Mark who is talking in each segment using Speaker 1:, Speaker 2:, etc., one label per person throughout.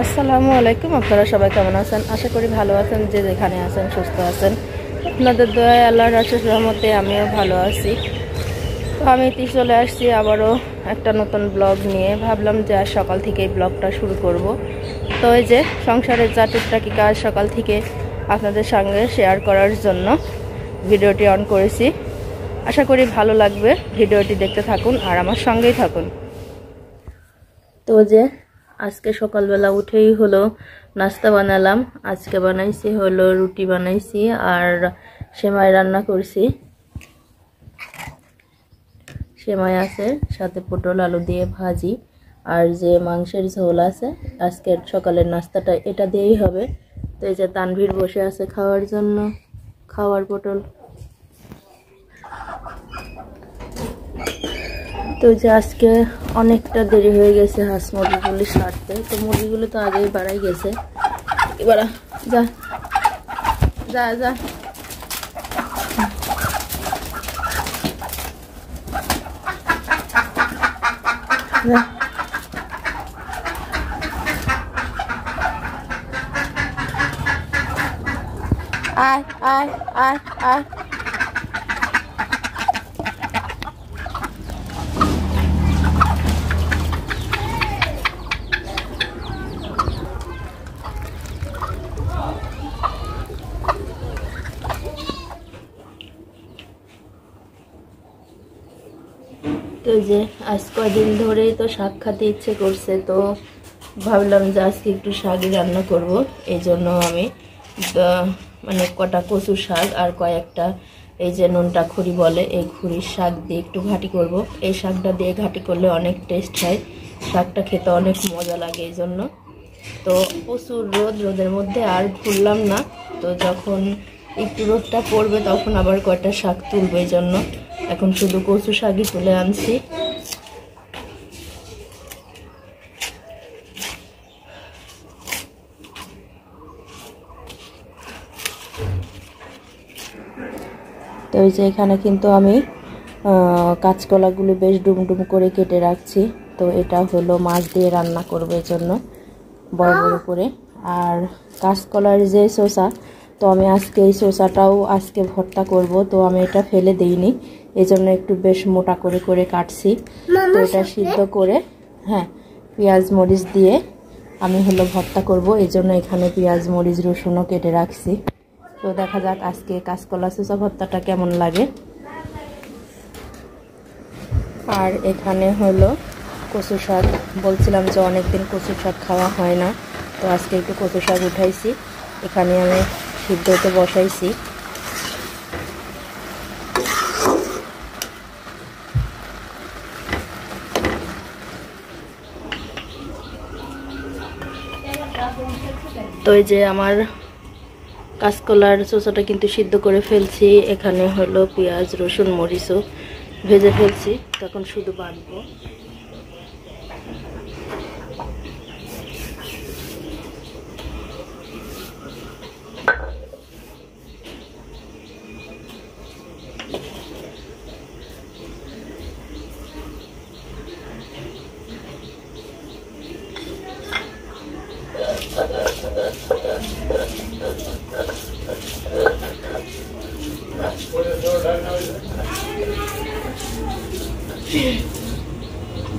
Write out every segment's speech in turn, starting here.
Speaker 1: আসসালামু আলাইকুম। আপনারা সবাই কেমন আছেন? আশা করি ভালো আছেন, যে যেখানে আছেন সুস্থ আছেন। আপনাদের দয়ায় আল্লাহর অশেষ রহমতে আমিও ভালো আছি। তো আমি চলে আসছি আবারও একটা নতুন ব্লগ নিয়ে। ভাবলাম যে আজ সকাল থেকেই ব্লগটা শুরু করব। তো এই যে সংসারের যা টুকটাকি কাজ সকাল থেকে আপনাদের সঙ্গে শেয়ার করার জন্য ভিডিওটি অন করেছি। আশা করি ভালো লাগবে। ভিডিওটি দেখতে থাকুন আর আমার সঙ্গেই থাকুন। তো যে আজকে সকালবেলা উঠেই হলো নাস্তা বানালাম। আজকে বানাইছি হলো রুটি বানাইছি আর সেমাই রান্না করছি। সেমাই আছে, সাথে পটল আলু দিয়ে ভাজি আর যে মাংসের ঝোল আছে। আজকের সকালের নাস্তাটা এটা দিয়েই হবে। তো এই যে তানভীর বসে আছে খাওয়ার জন্য, খাওয়ার পটল। তো যে আজকে অনেকটা দেরি হয়ে গেছে হাঁস মুরগিগুলি ছাড়তে। তো মুরগিগুলো তো আগেই বাড়াই গেছে। এবার যা যা যা আয় আয় আয় আয়। তো যে আজ কদিন ধরেই তো শাক খেতে ইচ্ছে করছে, তো ভাবলাম যে আজকে একটু শাকই রান্না করব। এই জন্য আমি মানে কটা কচু শাক আর কয়েকটা এই যে নুনটা খুরি বলে, এই খুরির শাক দিয়ে একটু ঘাটি করব। এই শাকটা দিয়ে ঘাটি করলে অনেক টেস্ট হয়, শাকটা খেতে অনেক মজা লাগে। এই জন্য তো প্রচুর রোদের মধ্যে আর ঘুরলাম না। তো যখন একটু রোদটা পড়বে তখন আবার কয়টা শাক তুলবে। এই জন্য এখন শুধু কচু শাকই তুলে আনছি। তো এই যে এখানে কিন্তু আমি কাঁচকলাগুলো বেশ ডুমডুম করে কেটে রাখছি। তো এটা হলো মাছ দিয়ে রান্না করবে, এই জন্য বড় বড় করে। আর কাঁচকলার যে শসা, তো আমি আজকে এই শসাটাও আজকে ভর্তা করব। তো আমি এটা ফেলে দিইনি, এই জন্য একটু বেশ মোটা করে করে কাটছি। তো এটা সিদ্ধ করে হ্যাঁ পেঁয়াজ মরিচ দিয়ে আমি হলো ভর্তা করব। এই জন্য এখানে পেঁয়াজ মরিচ রসুনও কেটে রাখছি। তো দেখা যাক আজকে কাঁচকলা শসা ভর্তাটা কেমন লাগে। আর এখানে হলো কচু শাক। বলছিলাম যে অনেকদিন কচু শাক খাওয়া হয় না, তো আজকে একটু কচু শাক উঠাইছি, এখানে আমি সিদ্ধতে বসাইছি। তো এই যে আমার কাঁচকলার শসাটা কিন্তু সিদ্ধ করে ফেলছি। এখানে হলো পেঁয়াজ রসুন মরিচও ভেজে ফেলছি, তখন শুধু বাটবো।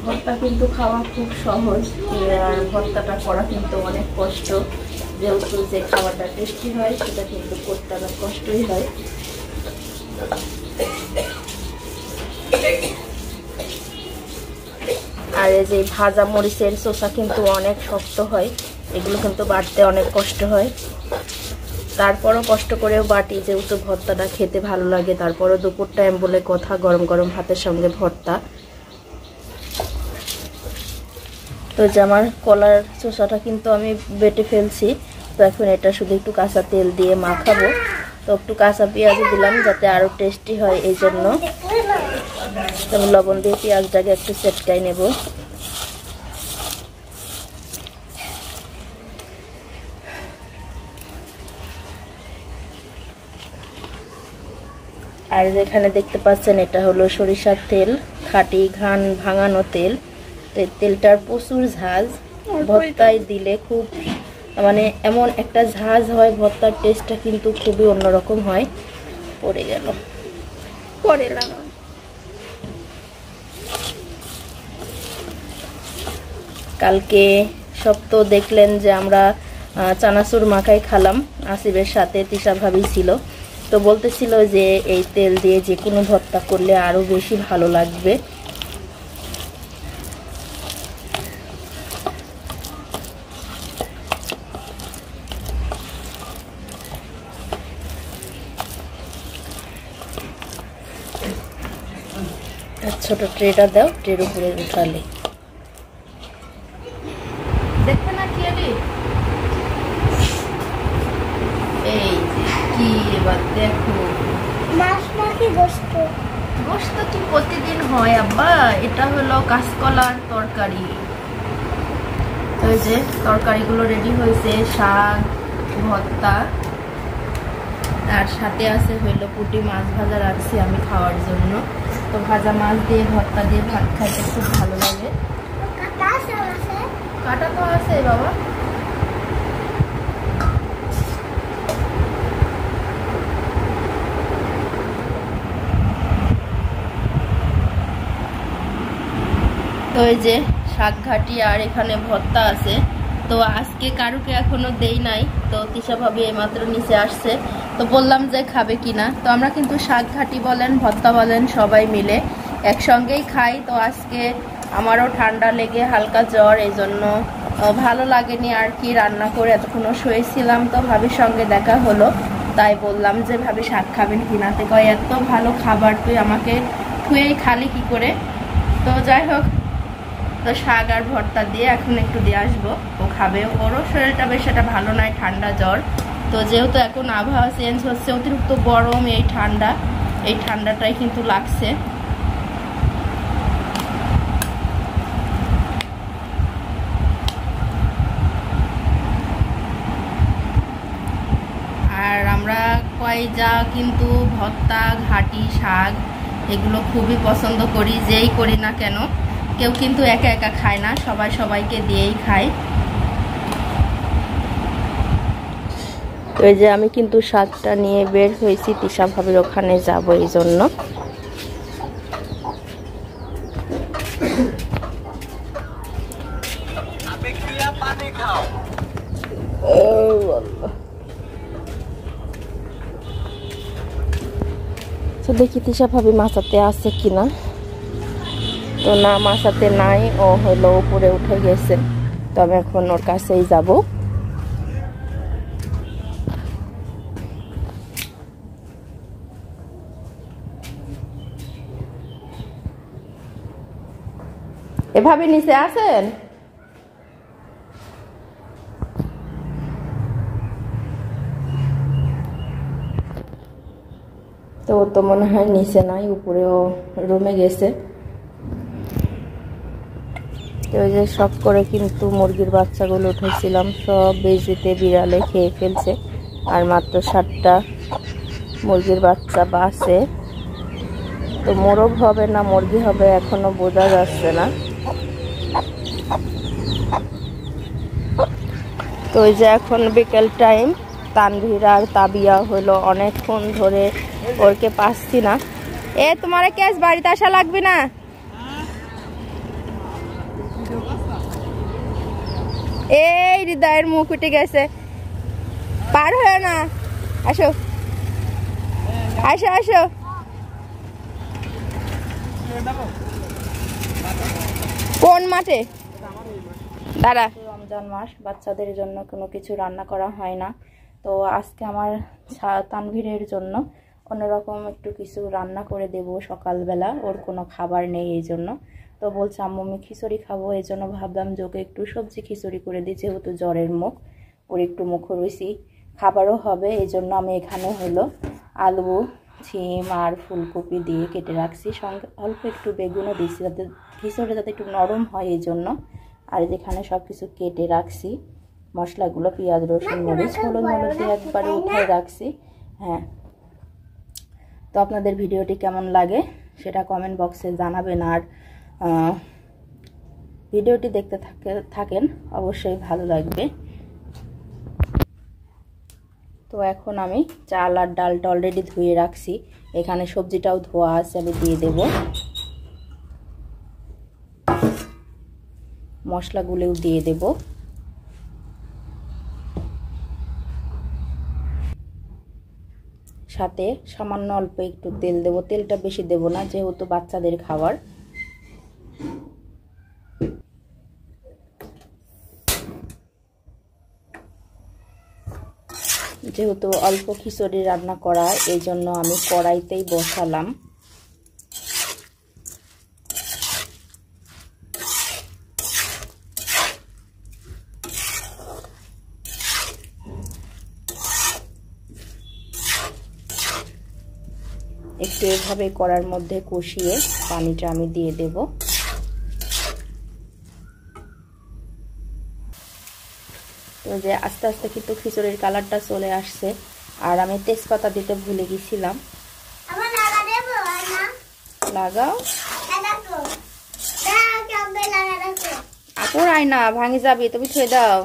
Speaker 1: ভর্তা কিন্তু খাওয়া খুব সহজ, আর ভর্তাটা করা কিন্তু অনেক কষ্ট। যেহেতু যে খাবারটা টেস্টি হয় সেটা কিন্তু করতে অনেক কষ্টই হয়। আর এই যে ভাজা মরিচের শসা কিন্তু অনেক শক্ত হয়, এগুলো কিন্তু বাটতে অনেক কষ্ট হয়। তারপরও কষ্ট করেও বাটি, যেহেতু ভর্তাটা খেতে ভালো লাগে। তারপরও দুপুর টাইম বলে কথা, গরম গরম ভাতের সঙ্গে ভর্তা। তো যে আমার কলার শসাটা কিন্তু আমি বেটে ফেলছি। তো এখন এটা শুধু একটু কাঁচা তেল দিয়ে মাখাবো। তো একটু কাঁচা পেঁয়াজও দিলাম যাতে আরও টেস্টি হয়, এই জন্য। আমি লবণ দিয়ে পেঁয়াজটাকে একটু চেটকাই নেব। আর যেখানে দেখতে পাচ্ছেন এটা হলো সরিষার তেল, খাঁটি ঘান ভাঙানো তেল। তো এই তেলটার প্রচুর ঝাঁজ, ভর্তায় দিলে খুব মানে এমন একটা ঝাঁজ হয়, ভর্তার টেস্টটা কিন্তু খুবই অন্যরকম হয়। পড়ে গেল, পরে লাগাও। কালকে সব তো দেখলেন যে আমরা চানাচুর মাখাই খালাম আসিফের সাথে, তিশা ভাবি ছিল, তো বলতেছিল যে এই তেল দিয়ে যে কোনো ভর্তা করলে আরো বেশি ভালো লাগবে। ছোট ট্রেটা দাও, ট্রের উপরে উঠালে দেখতে না কি এই কি এবার দেখো গোশত কি প্রতিদিন হয় আব্বা? এটা হলো কাঁচকলার তরকারি। তো এই যে তরকারিগুলো রেডি হয়েছে, শাক, ভর্তা, আর সাথে আছে হইলো পুঁটি মাছ ভাজা রাখছি আমি খাওয়ার জন্য। তো ভাজা মাছ দিয়ে ভর্তা দিয়ে ভাত খাইতে খুব ভালো লাগে। কাটা তো আছে বাবা। তো এই যে শাক ঘাটি আর এখানে ভর্তা আছে। তো আজকে কারুকে এখনো দেই নাই, তো তিশা ভাবি এইমাত্র নিচে আসছে, তো বললাম যে খাবে কিনা। তো আমরা কিন্তু শাক ঘাটি বলেন ভর্তা বলেন সবাই মিলে একসঙ্গেই খাই। তো আজকে আমারও ঠান্ডা লেগে হালকা জ্বর, এই জন্য ভালো লাগেনি আর কি রান্না করে এতক্ষণ শুয়েছিলাম। তো ভাবির সঙ্গে দেখা হলো, তাই বললাম যে ভাবি শাক খাবেন কিনা। তো কয় এত ভালো খাবার তুই আমাকে খুঁয়েই খালি কি করে। তো যাই হোক, তো শাক আর ভর্তা দিয়ে এখন একটু দিয়ে আসবো, ও খাবে। ওরও শরীরটা বেশ একটা ভালো নয়, ঠান্ডা জ্বর। তো যেহেতু এখন আবহাওয়া চেঞ্জ হচ্ছে, অতিরিক্ত গরম এই ঠান্ডা, এই ঠান্ডাটাই কিন্তু লাগছে। আর আমরা কয়জা কিন্তু ভর্তা, ঘাটি, শাক এগুলো খুবই পছন্দ করি, যেই করি না কেন। কেউ কিন্তু একা একা খায় না, সবাই সবাইকে দিয়েই খায়। তো এই যে আমি কিন্তু শাকটা নিয়ে বের হয়েছি, তিশা ভাবির ওখানে যাবো এই জন্য। তো দেখি তিশা ভাবি মাছাতে আছে কিনা। তো না, মাছাতে নাই, ও হলো উপরে উঠে গেছে। তো আমি এখন ওর কাছেই যাব। এভাবে নিচে আছেন? তো তো মনে হয় নিচে নাই, উপরেও রুমে গেছে। ওই যে শখ করে কিন্তু মুরগির বাচ্চাগুলো উঠেছিলাম, সব বেজিতে বিড়ালে খেয়ে ফেলছে। আর মাত্র 7টা মুরগির বাচ্চা বাঁচে। তো মোরগ হবে না মুরগি হবে এখনো বোঝা যাচ্ছে না। তো ওই যে এখন বিকেল টাইম, তানভীর আর তাবিয়া হলো অনেকক্ষণ ধরে ওরকে পাচ্ছি না। এ তোমার কেস বাড়িতে আসা লাগবে না? এই হৃদয়ের মুখ উঠে গেছে, পার হয়ে না। আসো আসো আসো। কোন মাঠে? দাঁড়া। রমজান মাস, বাচ্চাদের জন্য কোনো কিছু রান্না করা হয় না। তো আজকে আমার তানভীরের জন্য অন্যরকম একটু কিছু রান্না করে দেব সকালবেলা, ওর কোনো খাবার নেই এই জন্য। তো বলছে আম্মু আমি খিচুড়ি খাবো, এই জন্য ভাবলাম যে ওকে একটু সবজি খিচুড়ি করে দিই, যেহেতু জ্বরের মুখ, ওর একটু মুখরুচি খাবারও হবে। এই জন্য আমি এখানে হলো আলু, সিম আর ফুলকপি দিয়ে কেটে রাখছি, সঙ্গে অল্প একটু বেগুনও দিয়েছি যাতে খিচুড়ি যাতে একটু নরম হয় এই জন্য। আর যেখানে সব কিছু কেটে রাখছি মশলাগুলো, পেঁয়াজ, রসুন, মরিচ, হলুদ দিয়ে একবারে উঠাই রাখছি। হ্যাঁ, তো আপনাদের ভিডিওটি কেমন লাগে সেটা কমেন্ট বক্সে জানাবেন। আর ভিডিওটি দেখতে থাকেন, অবশ্যই ভালো লাগবে। তো এখন আমি চাল আর ডালটা অলরেডি ধুয়ে রাখছি, এখানে সবজিটাও ধোয়া আছে, আমি দিয়ে দেব। মশলাগুলোও দিয়ে দেব। সাথে সামান্য অল্প একটু তেল দেব, তেলটা বেশি দেব না যেহেতু বাচ্চাদের খাবার। যেহেতু অল্প খিচুড়ি রান্না করা, এই জন্য আমি কড়াইতেই বসালাম। একটু এভাবে কড়ার মধ্যে কষিয়ে পানিটা আমি দিয়ে দেব। তো যে আস্তে আস্তে কিন্তু খিচুড়ির কালারটা চলে আসছে, আর আমি তেজপাতা দিতে ভুলে গেছিলাম। লাগাও আপুর আয় না, ভাঙি যাবি, তুমি ছুঁয়ে দাও।